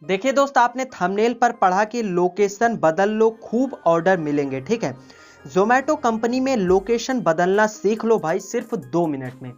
देखिए दोस्त, आपने थंबनेल पर पढ़ा कि लोकेशन बदल लो खूब ऑर्डर मिलेंगे। ठीक है, जोमेटो कंपनी में लोकेशन बदलना सीख लो भाई सिर्फ 2 मिनट में।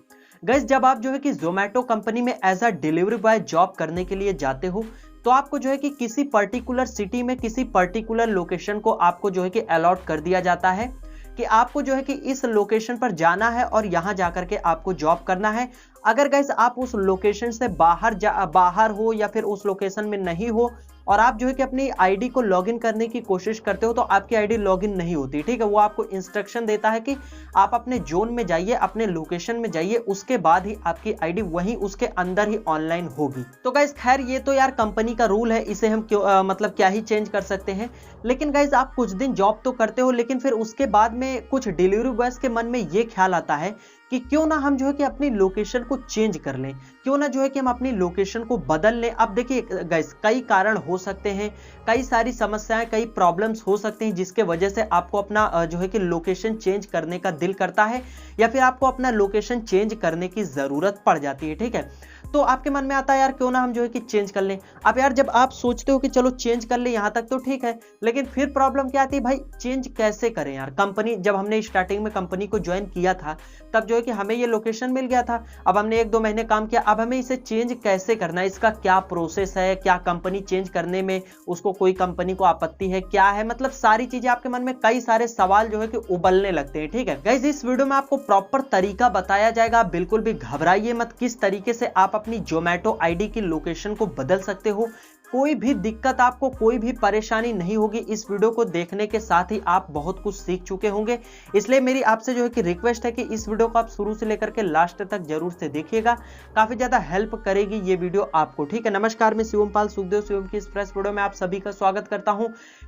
गाइस, जब आप जो है कि जोमेटो कंपनी में as a delivery boy job करने के लिए जाते हो तो आपको जो है कि किसी पर्टिकुलर सिटी में किसी पर्टिकुलर लोकेशन को आपको जो है कि अलॉट कर दिया जाता है कि आपको जो है कि इस लोकेशन पर जाना है और यहां जाकर के आपको जॉब करना है। अगर गाइस आप उस लोकेशन से बाहर हो या फिर उस लोकेशन में नहीं हो और आप जो है कि अपनी आईडी को लॉगिन करने की कोशिश करते हो तो आपकी आईडी लॉगिन नहीं होती। ठीक है, वो आपको इंस्ट्रक्शन देता है कि आप अपने जोन में जाइए, अपने लोकेशन में जाइए, उसके बाद ही आपकी आईडी वहीं उसके अंदर ही ऑनलाइन होगी। तो गाइस खैर ये तो यार कंपनी का रूल है, इसे हम क्यों मतलब क्या ही चेंज कर सकते हैं। लेकिन गाइस आप कुछ दिन जॉब तो करते हो, लेकिन फिर उसके बाद में कुछ डिलीवरी बॉयज के मन में ये ख्याल आता है कि क्यों ना हम जो है कि अपनी लोकेशन को चेंज कर लें, क्यों ना जो है कि हम अपनी लोकेशन को बदल लें। अब देखिए गाइस, कई कारण हो सकते हैं, कई सारी समस्याएं, कई प्रॉब्लम्स हो सकते हैं जिसके वजह से आपको अपना जो है कि लोकेशन चेंज करने का दिल करता है या फिर आपको अपना लोकेशन चेंज करने की जरूरत पड़ जाती है। ठीक है, तो आपके मन में आता है यार क्यों ना हम जो है कि चेंज कर लें। अब यार जब आप सोचते हो कि चलो चेंज कर ले, यहां तक तो ठीक है, लेकिन फिर प्रॉब्लम क्या आती है भाई, चेंज कैसे करें यार। कंपनी जब हमने स्टार्टिंग में कंपनी को ज्वाइन किया था तब जो है कि हमें ये लोकेशन मिल गया था, अब हमने 1-2 महीने काम किया, अब हमें इसे चेंज कैसे करना है, इसका क्या प्रोसेस है, क्या कंपनी चेंज करने में उसको कोई कंपनी को आपत्ति है, क्या है, मतलब सारी चीजें आपके मन में कई सारे सवाल जो है कि उबलने लगते हैं। ठीक है गाइस, इस वीडियो में आपको प्रॉपर तरीका बताया जाएगा, बिल्कुल भी घबराइए मत, किस तरीके से आप अपनी जोमेटो आईडी की लोकेशन को बदल सकते हो। कोई भी दिक्कत, आपको कोई भी परेशानी नहीं होगी। इस वीडियो को देखने के साथ ही आप बहुत कुछ सीख चुके होंगे, इसलिए मेरी आपसे जो है कि रिक्वेस्ट है कि इस वीडियो को आप शुरू से लेकर के लास्ट तक जरूर से देखिएगा, काफी ज्यादा हेल्प करेगी ये वीडियो आपको। ठीक है, नमस्कार, मैं शिवम पाल सुखदेव, शिवम की इस फ्रेश वीडियो में आप सभी का स्वागत करता हूं।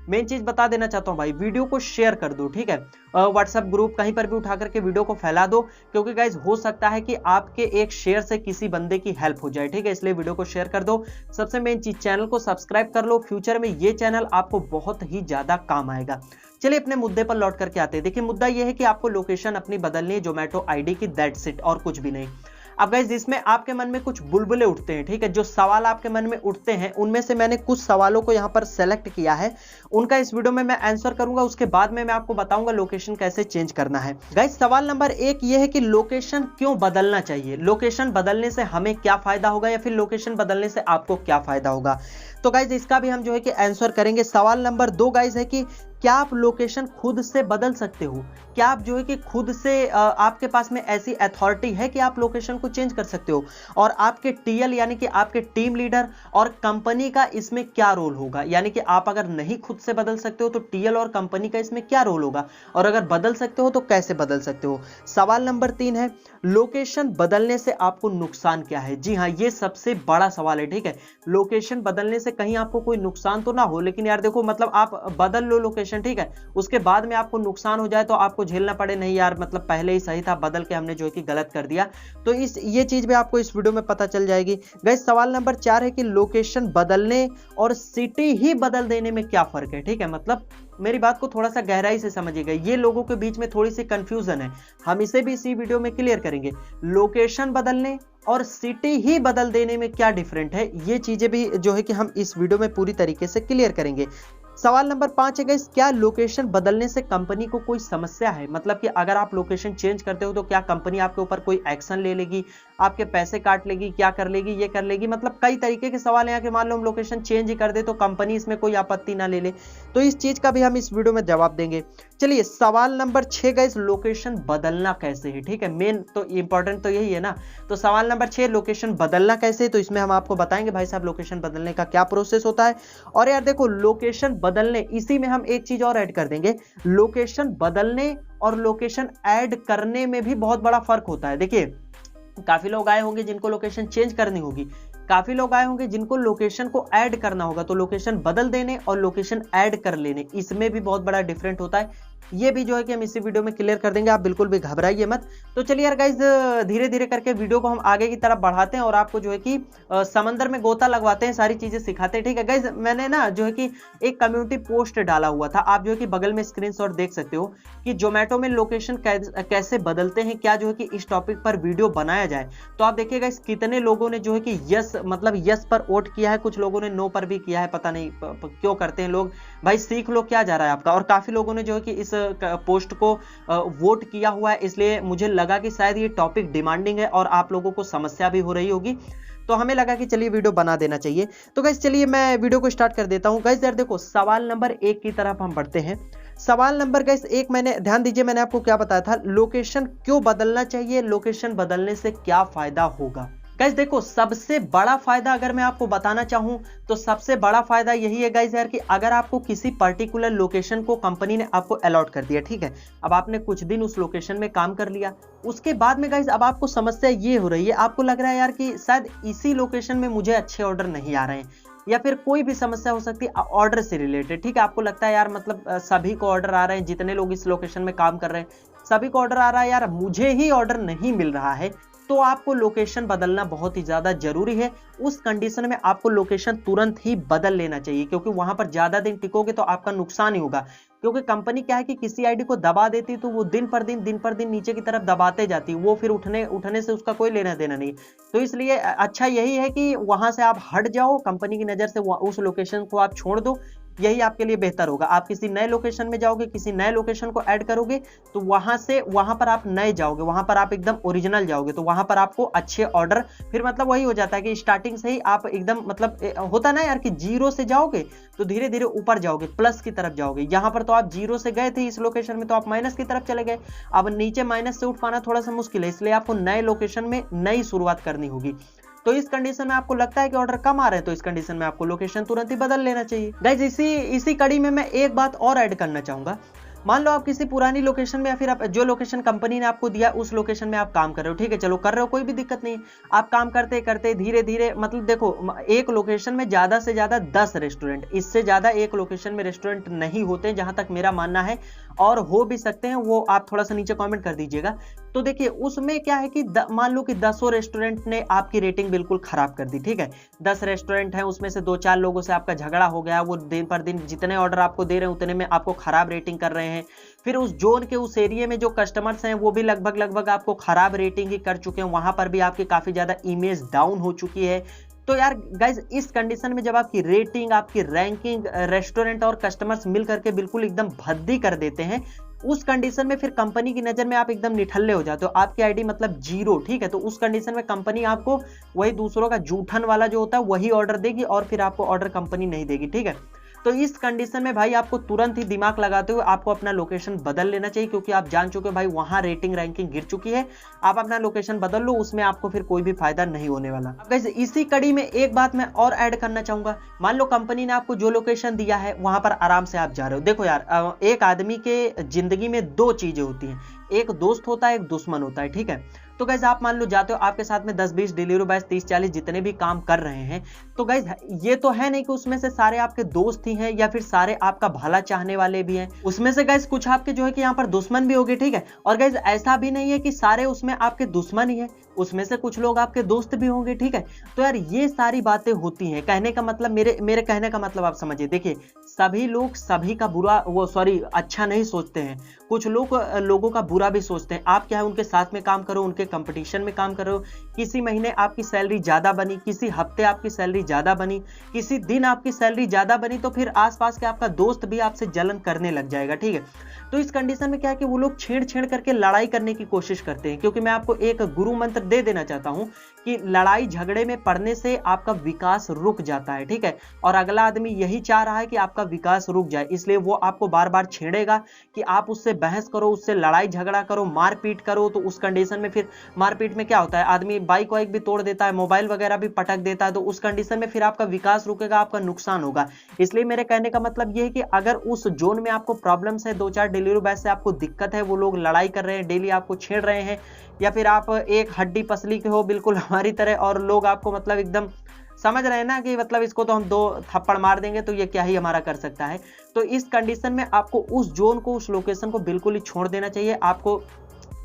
मेन चीज बता देना चाहता हूं भाई, वीडियो को शेयर कर दो। ठीक है, व्हाट्सएप ग्रुप कहीं पर भी उठा करके वीडियो को फैला दो, क्योंकि गाइज हो सकता है कि आपके एक शेयर से किसी बंदे की हेल्प हो जाए। ठीक है, इसलिए वीडियो को शेयर कर दो। सबसे मेन चीज, चैनल को सब्सक्राइब कर लो, फ्यूचर में ये चैनल आपको बहुत ही ज्यादा काम आएगा। चलिए अपने मुद्दे पर लौट करके आते हैं। देखिए मुद्दा यह है कि आपको लोकेशन अपनी बदलनी है जोमेटो आईडी की, दैट्स इट, और कुछ भी नहीं। अब गाइस इसमें आपके मन में कुछ बुलबुले उठते हैं। ठीक है, जो सवाल आपके मन में उठते हैं उनमें से मैंने कुछ सवालों को यहां पर सेलेक्ट किया है, उनका इस वीडियो में मैं आंसर करूंगा, उसके बाद में मैं आपको बताऊंगा लोकेशन कैसे चेंज करना है। गाइस सवाल नंबर 1 ये है कि लोकेशन क्यों बदलना चाहिए, लोकेशन बदलने से हमें क्या फायदा होगा या फिर लोकेशन बदलने से आपको क्या फायदा होगा। तो गाइस इसका भी हम जो है कि आंसर करेंगे। सवाल नंबर 2 गाइस है कि क्या आप लोकेशन खुद से बदल सकते हो, क्या आप जो है कि खुद से आपके पास में ऐसी अथॉरिटी है कि आप लोकेशन को चेंज कर सकते हो, और आपके टीएल यानी कि आपके टीम लीडर और कंपनी का इसमें क्या रोल होगा, यानी कि आप अगर नहीं खुद से बदल सकते हो तो टीएल और कंपनी का इसमें क्या रोल होगा, और अगर बदल सकते हो तो कैसे बदल सकते हो। सवाल नंबर 3 है लोकेशन बदलने से आपको नुकसान क्या है। जी हाँ, ये सबसे बड़ा सवाल है। ठीक है, लोकेशन बदलने से कहीं आपको कोई नुकसान तो ना हो, लेकिन यार देखो मतलब आप बदल लो लोकेशन, ठीक है, उसके बाद में आपको नुकसान हो जाए तो आपको झेलना पड़े, नहीं यार मतलब पहले ही सही था, बदल के हमने जो है कि गलत कर दिया। तो ये चीज भी आपको इस वीडियो में पता चल जाएगी। गाइस सवाल नंबर 4 है कि लोकेशन बदलने और सिटी ही बदल देने में क्या फर्क है। ठीक है, मतलब मेरी बात को थोड़ा सा गहराई से समझिएगा, ये लोगों के बीच में थोड़ी सी कंफ्यूजन है, हम इसे भी इसी वीडियो में क्लियर करेंगे। लोकेशन बदलने और सिटी ही बदल देने में क्या डिफरेंट है, ये चीजें भी जो है कि हम इस वीडियो में पूरी तरीके से क्लियर करेंगे। सवाल नंबर 5 है गाइस, क्या लोकेशन बदलने से कंपनी को कोई समस्या है, मतलब कि अगर आप लोकेशन चेंज करते हो तो क्या कंपनी आपके ऊपर कोई एक्शन ले लेगी, आपके पैसे काट लेगी, क्या कर लेगी, ये कर लेगी, मतलब कई तरीके के सवाल हैं कि मान लो हम लोकेशन चेंज ही कर दे तो कंपनी इसमें कोई आपत्ति ना ले ले, तो इस चीज का भी हम इस वीडियो में जवाब देंगे। चलिए सवाल नंबर 6 गाइस, लोकेशन बदलना कैसे है। ठीक है, मेन तो इंपॉर्टेंट तो यही है ना। तो सवाल नंबर 6 लोकेशन बदलना कैसे है, तो इसमें हम आपको बताएंगे भाई साहब लोकेशन बदलने का क्या प्रोसेस होता है। और यार देखो लोकेशन बदलने, इसी में हम एक चीज और ऐड कर देंगे, लोकेशन बदलने और लोकेशन ऐड करने में भी बहुत बड़ा फर्क होता है। देखिए काफी लोग आए होंगे जिनको लोकेशन चेंज करनी होगी, काफी लोग आए होंगे जिनको लोकेशन को ऐड करना होगा, तो लोकेशन बदल देने और लोकेशन ऐड कर लेने इसमें भी बहुत बड़ा डिफरेंट होता है। ये भी जो है कि हम इसी वीडियो में क्लियर कर देंगे, आप बिल्कुल भी घबराइए मत। तो चलिए यार गाइज, धीरे धीरे करके वीडियो को हम आगे की तरफ बढ़ाते हैं और आपको जो है कि समंदर में गोता लगवाते हैं, सारी चीजें सिखाते हैं, ठीक है गाइज। मैंने ना जो है कि एक कम्युनिटी पोस्ट डाला हुआ था, आप जो है कि बगल में स्क्रीनशॉट देख सकते हो कि जोमेटो में लोकेशन कैसे बदलते हैं, क्या जो है कि इस टॉपिक पर वीडियो बनाया जाए। तो आप देखिएगा कितने लोगों ने जो है कि यस मतलब यस पर वोट किया है, कुछ लोगों ने नो पर भी किया है, पता नहीं क्यों करते हैं लोग, भाई सीख लो क्या जा रहा है आपका। और काफी लोगों ने जो है कि इस पोस्ट को वोट किया हुआ है, इसलिए मुझे लगा कि शायद ये टॉपिक डिमांडिंग है और आप लोगों को समस्या भी हो रही होगी, तो हमें लगा कि चलिए वीडियो बना देना चाहिए। तो गाइस चलिए मैं वीडियो को स्टार्ट कर देता हूं। गाइस यार देखो, सवाल नंबर 1 की तरफ हम बढ़ते हैं। सवाल नंबर गाइस 1, मैंने ध्यान दीजिए, मैंने आपको क्या बताया था, लोकेशन क्यों बदलना चाहिए, लोकेशन बदलने से क्या फायदा होगा। गाइस देखो, सबसे बड़ा फायदा अगर मैं आपको बताना चाहूं तो सबसे बड़ा फायदा यही है गाइस यार कि अगर आपको किसी पर्टिकुलर लोकेशन को कंपनी ने आपको अलॉट कर दिया, ठीक है, अब आपने कुछ दिन उस लोकेशन में काम कर लिया, उसके बाद में गाइस अब आपको समस्या ये हो रही है, आपको लग रहा है यार कि शायद इसी लोकेशन में मुझे अच्छे ऑर्डर नहीं आ रहे हैं, या फिर कोई भी समस्या हो सकती है ऑर्डर से रिलेटेड, ठीक है, आपको लगता है यार मतलब सभी को ऑर्डर आ रहे हैं, जितने लोग इस लोकेशन में काम कर रहे हैं सभी को ऑर्डर आ रहा है, यार मुझे ही ऑर्डर नहीं मिल रहा है, तो आपको लोकेशन बदलना बहुत ही ज्यादा जरूरी है। उस कंडीशन में आपको लोकेशन तुरंत ही बदल लेना चाहिए, क्योंकि वहां पर ज्यादा दिन टिकोगे तो आपका नुकसान ही होगा, क्योंकि कंपनी क्या है कि किसी आईडी को दबा देती तो वो दिन पर दिन नीचे की तरफ दबाते जाती, वो फिर उठने से उसका कोई लेना देना नहीं। तो इसलिए अच्छा यही है कि वहां से आप हट जाओ, कंपनी की नजर से उस लोकेशन को आप छोड़ दो, यही आपके लिए बेहतर होगा। आप किसी नए लोकेशन में जाओगे, किसी नए लोकेशन को ऐड करोगे, तो वहां पर आप नए जाओगे, वहां पर आप एकदम ओरिजिनल जाओगे, तो वहां पर आपको अच्छे ऑर्डर, फिर मतलब वही हो जाता है कि स्टार्टिंग से ही आप एकदम मतलब होता ना यार कि जीरो से जाओगे तो धीरे धीरे ऊपर जाओगे, प्लस की तरफ जाओगे। यहां पर तो आप जीरो से गए थे इस लोकेशन में, तो आप माइनस की तरफ चले गए, अब नीचे माइनस से उठ पाना थोड़ा सा मुश्किल है, इसलिए आपको नए लोकेशन में नई शुरुआत करनी होगी। तो इस कंडीशन में आपको लगता है कि ऑर्डर कम आ रहे हैं, तो इस कंडीशन में आपको लोकेशन तुरंत ही बदल लेना चाहिए। गाइस इसी कड़ी में मैं एक बात और ऐड करना चाहूंगा। मान लो आप किसी पुरानी लोकेशन में या फिर आप जो लोकेशन कंपनी ने आपको दिया उस लोकेशन में आप काम कर रहे हो, ठीक है, चलो कर रहे हो, कोई भी दिक्कत नहीं है, आप काम करते करते धीरे धीरे मतलब देखो, एक लोकेशन में ज्यादा से ज्यादा 10 रेस्टोरेंट, इससे ज्यादा एक लोकेशन में रेस्टोरेंट नहीं होते, जहां तक मेरा मानना है, और हो भी सकते हैं, वो आप थोड़ा सा नीचे कमेंट कर दीजिएगा। तो देखिए उसमें क्या है कि मान लो कि 10 रेस्टोरेंट ने आपकी रेटिंग बिल्कुल खराब कर दी, ठीक है, 10 रेस्टोरेंट हैं, उसमें से 2-4 लोगों से आपका झगड़ा हो गया, वो दिन पर दिन जितने ऑर्डर आपको दे रहे हैं उतने में आपको खराब रेटिंग कर रहे हैं, फिर उस जोन के उस एरिया में जो कस्टमर्स हैं वो भी लगभग आपको खराब रेटिंग ही कर चुके हैं, वहां पर भी आपकी काफी ज्यादा इमेज डाउन हो चुकी है। तो यार गाइज इस कंडीशन में जब आपकी रेटिंग, आपकी रैंकिंग रेस्टोरेंट और कस्टमर्स मिल करके बिल्कुल एकदम भद्दी कर देते हैं, उस कंडीशन में फिर कंपनी की नजर में आप एकदम निठल्ले हो जाते हो, आपकी आईडी मतलब जीरो, ठीक है, तो उस कंडीशन में कंपनी आपको वही दूसरों का जूठन वाला जो होता है वही ऑर्डर देगी, और फिर आपको ऑर्डर कंपनी नहीं देगी, ठीक है। तो इस कंडीशन में भाई आपको तुरंत ही दिमाग लगाते हुए आपको अपना लोकेशन बदल लेना चाहिए, क्योंकि आप जान चुके हो भाई वहां रेटिंग रैंकिंग गिर चुकी है, आप अपना लोकेशन बदल लो, उसमें आपको फिर कोई भी फायदा नहीं होने वाला। गाइस इसी कड़ी में एक बात मैं और ऐड करना चाहूंगा, मान लो कंपनी ने आपको जो लोकेशन दिया है वहां पर आराम से आप जा रहे हो। देखो यार, एक आदमी के जिंदगी में 2 चीजें होती हैं, एक दोस्त होता है, एक दुश्मन होता है, ठीक है। तो गाइज आप मान लो जाते हो, आपके साथ में 10-20 डिलीवरी बॉयज 30-40 जितने भी काम कर रहे हैं, तो गाइज ये तो है नहीं कि उसमें से सारे आपके दोस्त ही हैं या फिर सारे आपका भला चाहने वाले भी हैं, उसमें से गाइज कुछ आपके जो है कि यहाँ पर दुश्मन भी होंगे, ठीक है। और गाइज ऐसा भी नहीं है कि सारे उसमें आपके दुश्मन ही है, उसमें से कुछ लोग आपके दोस्त भी होंगे, ठीक है। तो यार ये सारी बातें होती हैं, कहने का मतलब मेरे कहने का मतलब आप समझिए। देखिए सभी लोग सभी का बुरा अच्छा नहीं सोचते हैं, कुछ लोग लोगों का बुरा भी सोचते हैं। आप क्या है उनके साथ में काम करो, उनके कंपटीशन में काम करो, किसी महीने आपकी सैलरी ज्यादा बनी, किसी हफ्ते आपकी सैलरी ज्यादा बनी, किसी दिन आपकी सैलरी ज्यादा बनी, तो फिर आसपास के आपका दोस्त भी आपसे जलन करने लग जाएगा, ठीक है। तो इस कंडीशन में क्या है कि वो लोग छेड़ करके लड़ाई करने की कोशिश करते हैं, क्योंकि मैं आपको एक गुरु मंत्र दे देना चाहता हूं कि लड़ाई झगड़े में पड़ने से आपका विकास रुक जाता है, ठीक है। और अगला आदमी यही चाह रहा है कि आपका विकास रुक जाए, इसलिए वो आपको बार बार छेड़ेगा कि आप उससे बहस करो, उससे लड़ाई झगड़ा करो, मारपीट करो। तो उस कंडीशन में फिर मारपीट में क्या होता है, आदमी बाइक वाइक भी तोड़ देता है, मोबाइल वगैरह भी पटक देता है, तो उस कंडीशन में फिर आपका विकास रुकेगा, आपका नुकसान होगा। इसलिए मेरे कहने का मतलब ये है कि अगर उस जोन में आपको प्रॉब्लम्स है, 2-4 डिलीवरी बॉय से आपको दिक्कत है, वो लोग लड़ाई कर रहे हैं, डेली आपको छेड़ रहे हैं, या फिर आप एक हड्डी पसली के हो बिल्कुल हमारी तरह, और लोग आपको मतलब एकदम समझ रहे हैं ना कि मतलब इसको तो हम 2 थप्पड़ मार देंगे तो ये क्या ही हमारा कर सकता है। तो इस कंडीशन में आपको उस जोन को, उस लोकेशन को बिल्कुल ही छोड़ देना चाहिए, आपको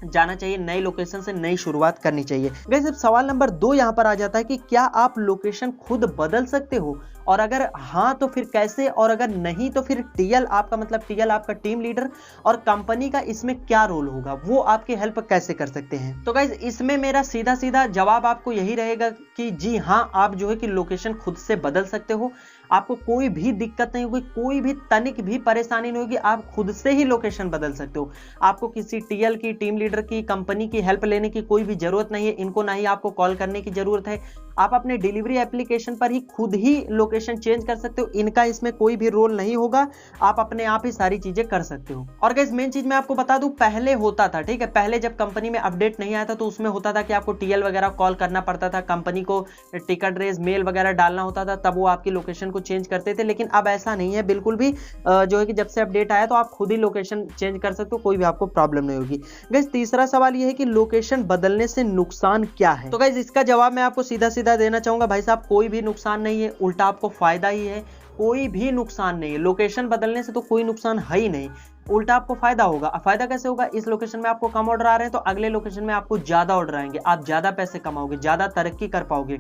जाना चाहिए, नई लोकेशन से नई शुरुआत करनी चाहिए। गाइस अब सवाल नंबर 2 यहां पर आ जाता है कि क्या आप लोकेशन खुद बदल सकते हो, और अगर हाँ तो फिर कैसे, और अगर नहीं तो फिर टीएल आपका, मतलब टीएल आपका टीम लीडर और कंपनी का इसमें क्या रोल होगा, वो आपकी हेल्प कैसे कर सकते हैं। तो गाइस इसमें मेरा सीधा सीधा जवाब आपको यही रहेगा कि जी हाँ, आप जो है कि लोकेशन खुद से बदल सकते हो, आपको कोई भी दिक्कत नहीं होगी, कोई भी तनिक भी परेशानी नहीं होगी, आप खुद से ही लोकेशन बदल सकते हो। आपको किसी टीएल की, टीम लीडर की, कंपनी की हेल्प लेने की कोई भी जरूरत नहीं है, इनको ना ही आपको कॉल करने की जरूरत है। आप अपने डिलीवरी एप्लीकेशन पर ही खुद ही लोकेशन चेंज कर सकते हो, इनका इसमें कोई भी रोल नहीं होगा, आप अपने आप ही सारी चीजें कर सकते हो। और गाइस मेन चीज मैं आपको बता दूं, पहले होता था, ठीक है, पहले जब कंपनी में अपडेट नहीं आया था तो उसमें होता था कि आपको टीएल वगैरह कॉल करना पड़ता था, कंपनी को टिकट रेज मेल वगैरह डालना होता था, तब वो आपकी लोकेशन को चेंज करते थे। लेकिन अब ऐसा नहीं है बिल्कुल भी, जो है कि जब से अपडेट आया तो आप खुद ही लोकेशन चेंज कर सकते हो, कोई भी आपको प्रॉब्लम नहीं होगी। गाइस तीसरा सवाल ये है कि लोकेशन बदलने से नुकसान क्या है। तो गाइस इसका जवाब मैं आपको सीधा सीधा देना चाहूंगा, भाई साहब कोई भी नुकसान नहीं है, उल्टा आपको फायदा ही है, कोई भी नुकसान नहीं है। लोकेशन बदलने से तो कोई नुकसान है ही नहीं, उल्टा आपको फायदा होगा। फायदा कैसे होगा, इस लोकेशन में आपको कम ऑर्डर आ रहे हैं तो अगले लोकेशन में आपको ज्यादा ऑर्डर आएंगे, आप ज्यादा पैसे कमाओगे, ज्यादा तरक्की कर पाओगे।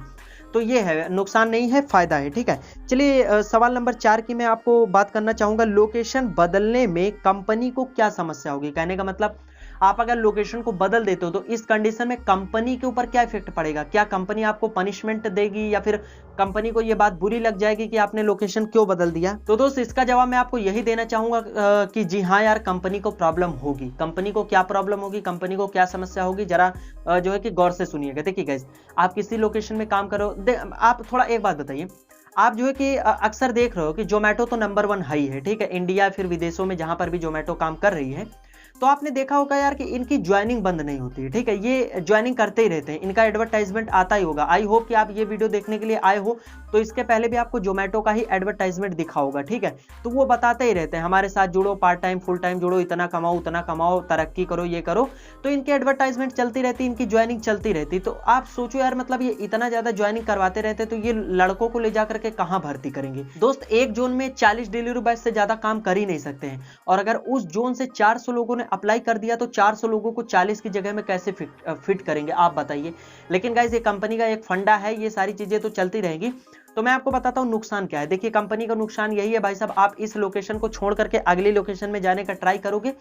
तो ये है, नुकसान नहीं है, फायदा है, ठीक है। चलिए सवाल नंबर 4 की मैं आपको बात करना चाहूंगा, लोकेशन बदलने में कंपनी को क्या समस्या होगी। कहने का मतलब आप अगर लोकेशन को बदल देते हो तो इस कंडीशन में कंपनी के ऊपर क्या इफेक्ट पड़ेगा, क्या कंपनी आपको पनिशमेंट देगी या फिर कंपनी को यह बात बुरी लग जाएगी कि आपने लोकेशन क्यों बदल दिया। तो दोस्त इसका जवाब मैं आपको यही देना चाहूंगा कि जी हाँ यार, कंपनी को प्रॉब्लम होगी। कंपनी को क्या प्रॉब्लम होगी, कंपनी को क्या समस्या होगी, जरा जो है कि गौर से सुनिएगा। देखिए गाइस, आप किसी लोकेशन में काम करो, आप थोड़ा एक बात बताइए, आप जो है कि अक्सर देख रहे हो कि जोमेटो तो नंबर 1 हाई है, ठीक है, इंडिया फिर विदेशों में जहां पर भी जोमेटो काम कर रही है, तो आपने देखा होगा यार कि इनकी ज्वाइनिंग बंद नहीं होती है, ठीक है, ये ज्वाइनिंग करते ही रहते हैं, इनका एडवर्टाइजमेंट आता ही होगा। आई होप कि आप ये वीडियो देखने के लिए आए हो तो इसके पहले भी आपको जोमेटो का ही एडवर्टाइजमेंट दिखा होगा, ठीक है। तो वो बताते ही रहते हैं हमारे साथ जुड़ो, पार्ट टाइम फुल टाइम जुड़ो, इतना कमाओ उतना कमाओ, तरक्की करो, ये करो। तो इनकी एडवर्टाइजमेंट चलती रहती, इनकी ज्वाइनिंग चलती रहती। तो आप सोचो यार, मतलब ये इतना ज्यादा ज्वाइनिंग करवाते रहते तो ये लड़कों को ले जाकर के कहां भर्ती करेंगे। दोस्त एक जोन में 40 डिलीवरी बॉय से ज्यादा काम कर ही नहीं सकते हैं, और अगर उस जोन से 400 लोगों ने अप्लाई कर दिया तो 400 लोगों को 40 की जगह में कैसे फिट करेंगे, आप बताइए। लेकिन गाइस ये कंपनी का एक फंडा है, ये सारी चीजें तो चलती रहेगी। तो मैं आपको बताता हूं नुकसान क्या है। देखिए कंपनी का नुकसान यही है भाई साहब, आप इस लोकेशन को छोड़ करके अगली लोकेशन में जाने का ट्राई करोगे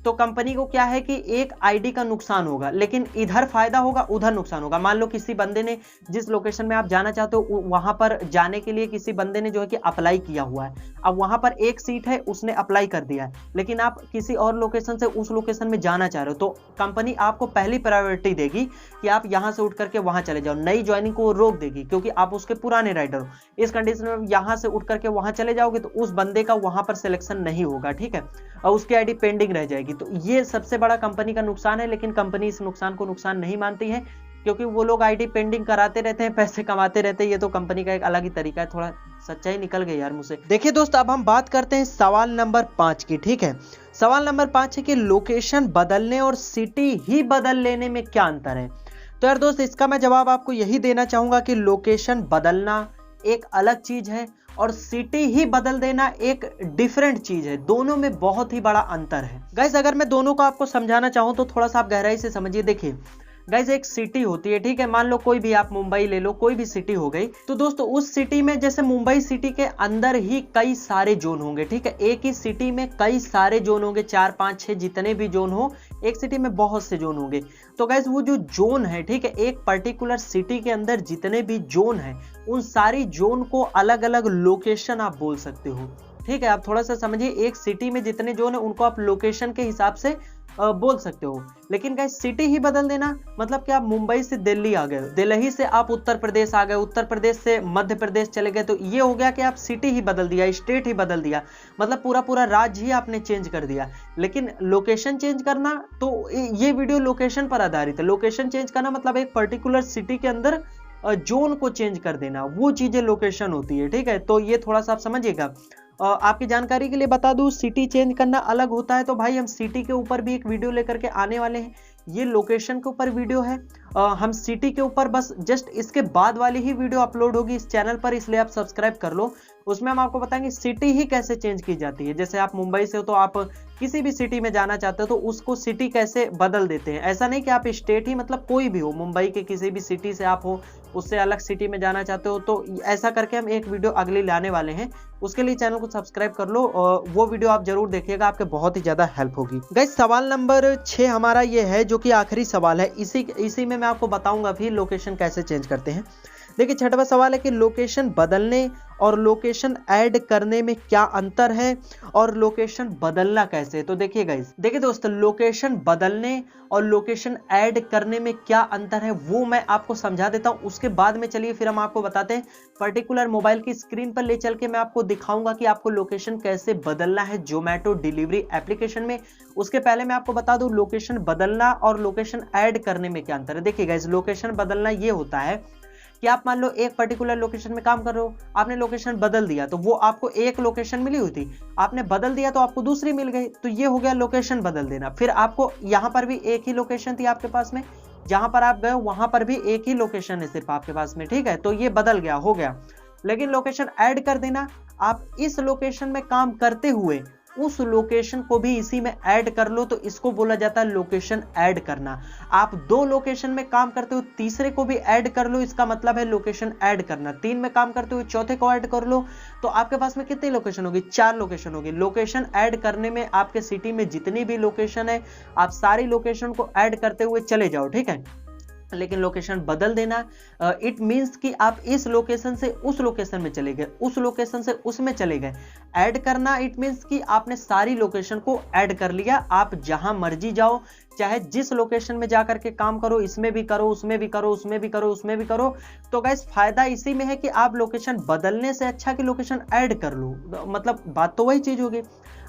तो कंपनी को क्या है कि एक आईडी का नुकसान होगा, लेकिन इधर फायदा होगा उधर नुकसान होगा। मान लो किसी बंदे ने, जिस लोकेशन में आप जाना चाहते हो वहां पर जाने के लिए किसी बंदे ने जो है कि अप्लाई किया हुआ है, अब वहां पर एक सीट है, उसने अप्लाई कर दिया है, लेकिन आप किसी और लोकेशन से उस लोकेशन में जाना चाह रहे हो, तो कंपनी आपको पहली प्रायोरिटी देगी कि आप यहां से उठ करके वहां चले जाओ, नई ज्वाइनिंग को रोक देगी, क्योंकि आप उसके पुराने राइडर हो। इस कंडीशन में यहां से उठ करके वहां चले जाओगे तो उस बंदे का वहां पर सिलेक्शन नहीं होगा, ठीक है, और उसकी आईडी पेंडिंग रह जाएगी। तो ये सबसे बड़ा कंपनी का नुकसान है, लेकिन कंपनी इस नुकसान को नुकसान नहीं मानती है, क्योंकि वो लोग आईडी पेंडिंग कराते रहते हैं, पैसे कमाते रहते हैं। ये तो कंपनी का एक अलग ही तरीका है। थोड़ा सच्चाई निकल गई यार मुझसे। देखिए दोस्त, अब हम बात करते हैं सवाल नंबर 5 की, ठीक है। सवाल नंबर 5 है कि लोकेशन बदलने और सिटी ही बदल लेने में क्या अंतर है। तो यार दोस्त, इसका मैं जवाब आपको यही देना चाहूंगा कि लोकेशन बदलना एक अलग चीज है और सिटी ही बदल देना एक डिफरेंट चीज है, दोनों में बहुत ही बड़ा अंतर है। गाइस अगर मैं दोनों को आपको समझाना चाहूं तो थोड़ा सा आप गहराई से समझिए। देखिए गाइस, एक सिटी होती है, ठीक है, मान लो कोई भी, आप मुंबई ले लो, कोई भी सिटी हो गई, तो दोस्तों उस सिटी में, जैसे मुंबई सिटी के अंदर ही कई सारे जोन होंगे, ठीक है, एक ही सिटी में कई सारे जोन होंगे, 4 5 6 जितने भी जोन हो, एक सिटी में बहुत से जोन होंगे। तो गाइस वो जो जोन है, ठीक है, एक पर्टिकुलर सिटी के अंदर जितने भी जोन है, उन सारी जोन को अलग अलग लोकेशन आप बोल सकते हो, ठीक है। आप थोड़ा सा समझिए, एक सिटी में जितने जोन है उनको आप लोकेशन के हिसाब से बोल सकते हो। लेकिन गाइस सिटी ही बदल देना मतलब कि आप मुंबई से दिल्ली आ गए, दिल्ली से आप उत्तर प्रदेश आ गए, उत्तर प्रदेश से मध्य प्रदेश चले गए, तो ये हो गया कि आप सिटी ही बदल दिया, स्टेट ही बदल दिया, मतलब पूरा पूरा राज्य ही आपने चेंज कर दिया। लेकिन लोकेशन चेंज करना, तो ये वीडियो लोकेशन पर आधारित है। लोकेशन चेंज करना मतलब एक पर्टिकुलर सिटी के अंदर जोन को चेंज कर देना, वो चीजें लोकेशन होती है, ठीक है। तो ये थोड़ा सा आप समझिएगा। आपकी जानकारी के लिए बता दूं, सिटी चेंज करना अलग होता है, तो भाई हम सिटी के ऊपर भी एक वीडियो लेकर के आने वाले हैं ये लोकेशन के ऊपर वीडियो है, हम सिटी के ऊपर बस जस्ट इसके बाद वाली ही वीडियो अपलोड होगी इस चैनल पर, इसलिए आप सब्सक्राइब कर लो। उसमें हम आपको बताएंगे सिटी ही कैसे चेंज की जाती है। जैसे आप मुंबई से हो तो आप किसी भी सिटी में जाना चाहते हो तो उसको सिटी कैसे बदल देते हैं। ऐसा नहीं कि आप स्टेट ही मतलब कोई भी हो, मुंबई के किसी भी सिटी से आप हो, उससे अलग सिटी में जाना चाहते हो, तो ऐसा करके हम एक वीडियो अगली लाने वाले हैं। उसके लिए चैनल को सब्सक्राइब कर लो और वो वीडियो आप जरूर देखिएगा, आपके बहुत ही ज्यादा हेल्प होगी। गाइस सवाल नंबर 6 हमारा ये है, जो कि आखिरी सवाल है। इसी में मैं आपको बताऊंगा फिर लोकेशन कैसे चेंज करते हैं। देखिए 6वां सवाल है कि लोकेशन बदलने और लोकेशन ऐड करने में क्या अंतर है और लोकेशन बदलना कैसे है। तो देखिए गाइस, देखिए दोस्तों, लोकेशन बदलने और लोकेशन ऐड करने में क्या अंतर है वो मैं आपको समझा देता हूं। उसके बाद में चलिए फिर हम आपको बताते हैं, पर्टिकुलर मोबाइल की स्क्रीन पर ले चल के मैं आपको दिखाऊंगा कि आपको लोकेशन कैसे बदलना है जोमेटो डिलीवरी एप्लीकेशन में। उसके पहले मैं आपको बता दूं लोकेशन बदलना और लोकेशन ऐड करने में क्या अंतर है। देखिए गाइस, लोकेशन बदलना ये होता है कि आप मान लो एक पर्टिकुलर लोकेशन में काम कर रहे हो, आपने लोकेशन बदल दिया, तो वो आपको एक लोकेशन मिली हुई थी, आपने बदल दिया तो आपको दूसरी मिल गई, तो ये हो गया लोकेशन बदल देना। फिर आपको यहां पर भी एक ही लोकेशन थी आपके पास में, जहां पर आप गए वहां पर भी एक ही लोकेशन है सिर्फ आपके पास में, ठीक है, तो ये बदल गया, हो गया। लेकिन लोकेशन ऐड कर देना, आप इस लोकेशन में काम करते हुए उस लोकेशन को भी इसी में ऐड कर लो, तो इसको बोला जाता है लोकेशन ऐड करना। आप 2 लोकेशन में काम करते हो, तीसरे को भी ऐड कर लो, इसका मतलब है लोकेशन ऐड करना। 3 में काम करते हो, चौथे को ऐड कर लो, तो आपके पास में कितनी लोकेशन होगी? 4 लोकेशन होगी। लोकेशन ऐड करने में आपके सिटी में जितनी भी लोकेशन है, आप सारी लोकेशन को ऐड करते हुए चले जाओ, ठीक है। लेकिन लोकेशन बदल देना इट मींस कि आप इस लोकेशन से उस लोकेशन में चले गए, उस लोकेशन से उसमें चले गए। ऐड करना इट मींस कि आपने सारी लोकेशन को ऐड कर लिया, आप जहां मर्जी जाओ, चाहे जिस लोकेशन में जाकर के काम करो, इसमें भी करो, उसमें भी करो, उसमें भी करो, उसमें भी करो। तो गाइस फायदा इसी में है कि आप लोकेशन बदलने से अच्छा कि लोकेशन ऐड कर लो, मतलब बात तो वही चीज होगी।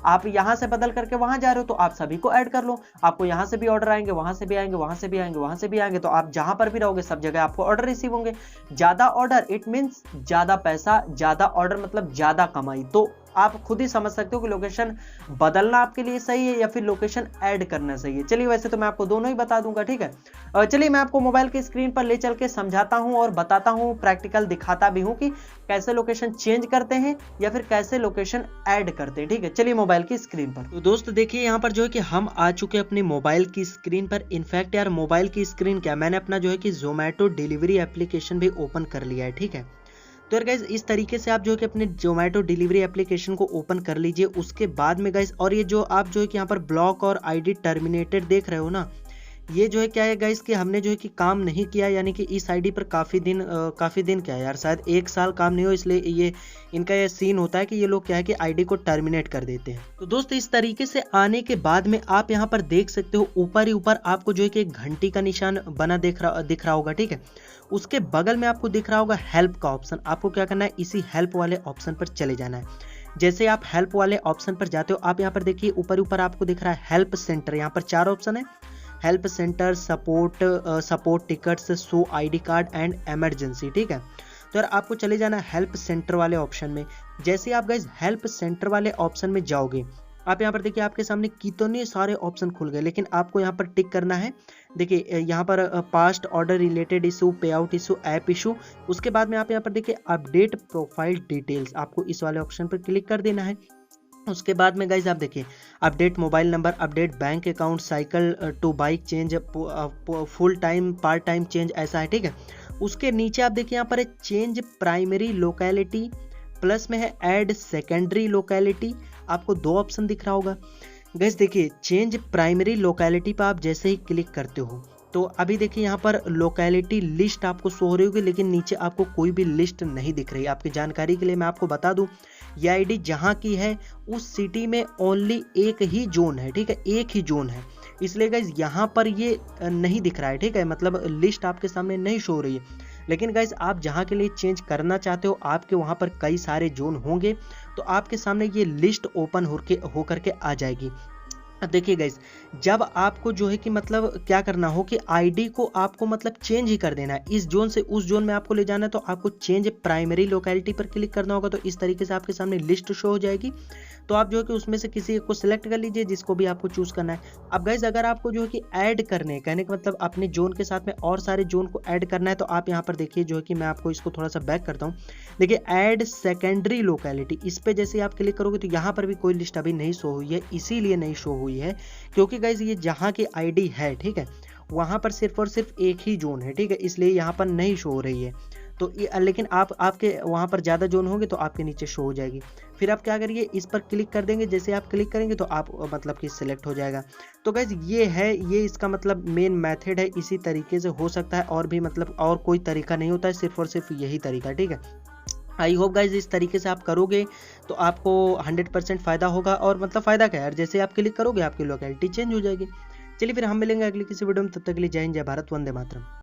आप यहां से बदल करके वहां जा रहे हो तो आप सभी को ऐड कर लो, आपको यहां से भी ऑर्डर आएंगे, वहां से भी आएंगे, वहां से भी आएंगे, वहां से भी आएंगे, तो आप जहां पर भी रहोगे सब जगह आपको ऑर्डर रिसीव होंगे। ज्यादा ऑर्डर इट मींस ज्यादा पैसा, ज्यादा ऑर्डर मतलब ज्यादा कमाई। तो आप खुद ही समझ सकते हो कि लोकेशन बदलना आपके लिए सही है या फिर लोकेशन ऐड करना सही है। चलिए वैसे तो मैं आपको दोनों ही बता दूंगा, ठीक है। चलिए मैं आपको मोबाइल की स्क्रीन पर ले चल के समझाता हूं और बताता हूं, प्रैक्टिकल दिखाता भी हूं कि कैसे लोकेशन चेंज करते हैं या फिर कैसे लोकेशन ऐड करते हैं, ठीक है। चलिए मोबाइल की स्क्रीन पर, तो दोस्त देखिए यहाँ पर जो है कि हम आ चुके हैं अपने मोबाइल की स्क्रीन पर। इनफैक्ट यार मोबाइल की स्क्रीन क्या, मैंने अपना जो है कि जोमेटो डिलीवरी एप्लीकेशन भी ओपन कर लिया है, ठीक है। तो यार गाइस इस तरीके से आप जो है कि अपने जोमेटो डिलीवरी एप्लीकेशन को ओपन कर लीजिए। उसके बाद में गाइस, और ये जो आप जो है कि यहाँ पर ब्लॉक और आईडी टर्मिनेटेड देख रहे हो ना, ये जो है क्या है गाइस कि हमने जो है कि काम नहीं किया, यानी कि इस आईडी पर काफ़ी दिन क्या है यार, शायद 1 साल काम नहीं हो, इसलिए ये इनका ये सीन होता है कि ये लोग क्या है कि आईडी को टर्मिनेट कर देते हैं। तो दोस्त इस तरीके से आने के बाद में आप यहाँ पर देख सकते हो ऊपर ही ऊपर आपको जो है कि एक घंटी का निशान बना दिख रहा होगा, ठीक है। उसके बगल में आपको दिख रहा होगा हेल्प का ऑप्शन। आपको क्या करना है, इसी हेल्प वाले ऑप्शन पर चले जाना है। जैसे आप हेल्प वाले ऑप्शन पर जाते हो, आप यहाँ पर देखिए ऊपर आपको दिख रहा है हेल्प सेंटर। यहाँ पर 4 ऑप्शन है, help centre, support tickets, show ID card and emergency, ठीक है। तो यार आपको चले जाना है हेल्प सेंटर वाले ऑप्शन में। जैसे आप गाइस हेल्प सेंटर वाले ऑप्शन में जाओगे, आप यहाँ पर देखिए आपके सामने कितने सारे ऑप्शन खुल गए, लेकिन आपको यहाँ पर टिक करना है। देखिए यहाँ पर पास्ट ऑर्डर रिलेटेड इशू, पे आउट इशू, ऐप इशू। उसके बाद में आप यहाँ पर देखिए अपडेट प्रोफाइल डिटेल्स, आपको इस वाले ऑप्शन पर क्लिक कर देना है। उसके बाद में गाइज आप देखिए update mobile number, update bank account, cycle to bike change, full time part time change, ऐसा है, ठीक है। उसके नीचे आप देखिए यहाँ पर है चेंज प्राइमरी लोकेलिटी, प्लस में है ऐड सेकेंडरी लोकेलिटी। आपको 2 ऑप्शन दिख रहा होगा गाइस। देखिए चेंज प्राइमरी लोकेलिटी पर आप जैसे ही क्लिक करते हो तो अभी देखिए यहाँ पर लोकेलिटी लिस्ट आपको शो हो रही होगी, लेकिन नीचे आपको कोई भी लिस्ट नहीं दिख रही। आपकी जानकारी के लिए मैं आपको बता दूं, ये आईडी जहाँ की है उस सिटी में ओनली एक ही जोन है, ठीक है, एक ही जोन है, इसलिए गाइज यहाँ पर ये नहीं दिख रहा है, ठीक है, मतलब लिस्ट आपके सामने नहीं शो हो रही है। लेकिन गाइज आप जहाँ के लिए चेंज करना चाहते हो, आपके वहाँ पर कई सारे जोन होंगे, तो आपके सामने ये लिस्ट ओपन होकर के आ जाएगी। अब देखिए गाइज जब आपको जो है कि मतलब क्या करना हो कि आईडी को आपको मतलब चेंज ही कर देना है, इस जोन से उस जोन में आपको ले जाना है, तो आपको चेंज प्राइमरी लोकेलिटी पर क्लिक करना होगा। तो इस तरीके से आपके सामने लिस्ट शो हो जाएगी। तो आप जो है कि उसमें से किसी एक को सिलेक्ट कर लीजिए जिसको भी आपको चूज करना है। अब गाइज अगर आपको जो है कि ऐड करने, कहने का मतलब अपने जोन के साथ में और सारे जोन को ऐड करना है, तो आप यहाँ पर देखिए जो है कि मैं आपको इसको थोड़ा सा बैक करता हूँ। देखिए ऐड सेकेंडरी लोकेलिटी, इस पे जैसे आप क्लिक करोगे तो यहाँ पर भी कोई लिस्ट अभी नहीं शो हुई है। इसीलिए नहीं शो हुई है क्योंकि गाइज ये जहाँ की आईडी है, ठीक है, वहां पर सिर्फ और सिर्फ एक ही जोन है, ठीक है, इसलिए यहाँ पर नहीं शो हो रही है। तो लेकिन आपके वहां पर ज्यादा जोन होंगे तो आपके नीचे शो हो जाएगी। फिर आप क्या करिए, इस पर क्लिक कर देंगे। जैसे आप क्लिक करेंगे तो आप मतलब कि सिलेक्ट हो जाएगा। तो गाइज ये है, ये इसका मतलब मेन मेथड है। इसी तरीके से हो सकता है और भी, मतलब और कोई तरीका नहीं होता है, सिर्फ और सिर्फ यही तरीका, ठीक है। आई होप गाइज इस तरीके से आप करोगे तो आपको 100% फायदा होगा। और मतलब फायदा क्या है यार, जैसे आप क्लिक करोगे आपकी लोकेलिटी चेंज हो जाएगी। चलिए फिर हम मिलेंगे अगली किसी वीडियो में, तब तक के लिए जय हिंद, जय भारत, वंदे मातरम।